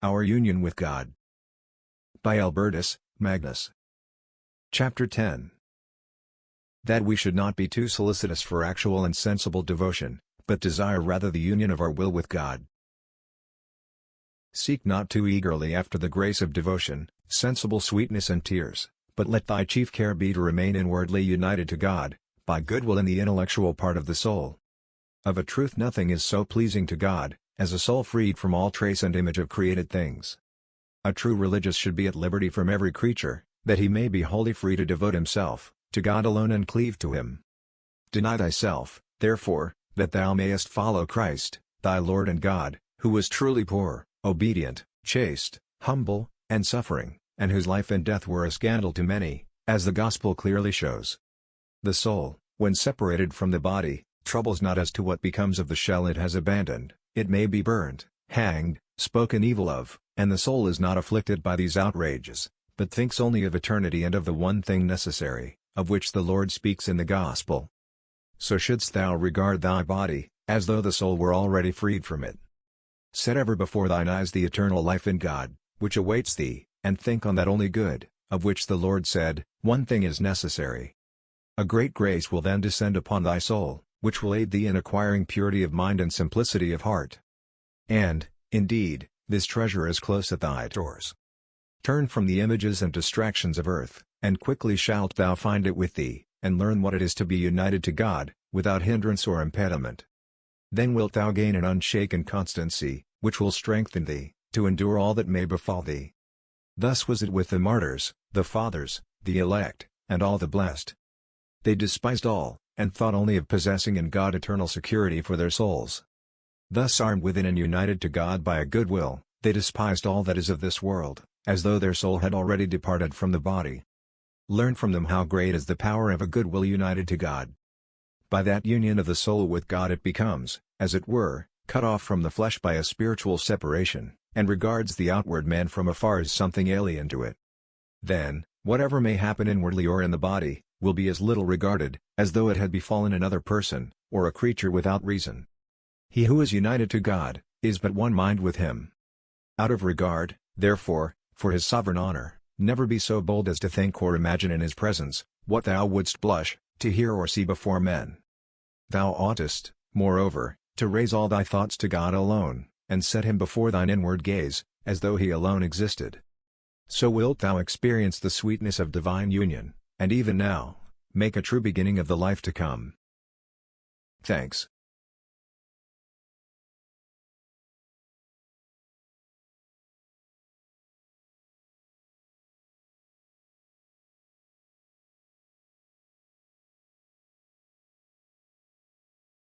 Our Union with God. By Albertus Magnus. Chapter 10. That we should not be too solicitous for actual and sensible devotion, but desire rather the union of our will with God. Seek not too eagerly after the grace of devotion, sensible sweetness and tears, but let thy chief care be to remain inwardly united to God, by goodwill in the intellectual part of the soul. Of a truth nothing is so pleasing to God, as a soul freed from all trace and image of created things. A true religious should be at liberty from every creature, that he may be wholly free to devote himself to God alone and cleave to Him. Deny thyself, therefore, that thou mayest follow Christ, thy Lord and God, who was truly poor, obedient, chaste, humble, and suffering, and whose life and death were a scandal to many, as the Gospel clearly shows. The soul, when separated from the body, troubles not as to what becomes of the shell it has abandoned. It may be burned, hanged, spoken evil of, and the soul is not afflicted by these outrages, but thinks only of eternity and of the one thing necessary, of which the Lord speaks in the Gospel. So shouldst thou regard thy body, as though the soul were already freed from it. Set ever before thine eyes the eternal life in God, which awaits thee, and think on that only good, of which the Lord said, "One thing is necessary." A great grace will then descend upon thy soul, which will aid thee in acquiring purity of mind and simplicity of heart. And, indeed, this treasure is close at thy doors. Turn from the images and distractions of earth, and quickly shalt thou find it with thee, and learn what it is to be united to God, without hindrance or impediment. Then wilt thou gain an unshaken constancy, which will strengthen thee, to endure all that may befall thee. Thus was it with the martyrs, the fathers, the elect, and all the blessed. They despised all, and thought only of possessing in God eternal security for their souls. Thus armed within and united to God by a good will, they despised all that is of this world, as though their soul had already departed from the body. Learn from them how great is the power of a good will united to God. By that union of the soul with God it becomes, as it were, cut off from the flesh by a spiritual separation, and regards the outward man from afar as something alien to it. Then, whatever may happen inwardly or in the body, will be as little regarded, as though it had befallen another person, or a creature without reason. He who is united to God, is but one mind with Him. Out of regard, therefore, for His sovereign honor, never be so bold as to think or imagine in His presence, what thou wouldst blush, to hear or see before men. Thou oughtest, moreover, to raise all thy thoughts to God alone, and set Him before thine inward gaze, as though He alone existed. So wilt thou experience the sweetness of divine union, and even now, make a true beginning of the life to come. Thanks.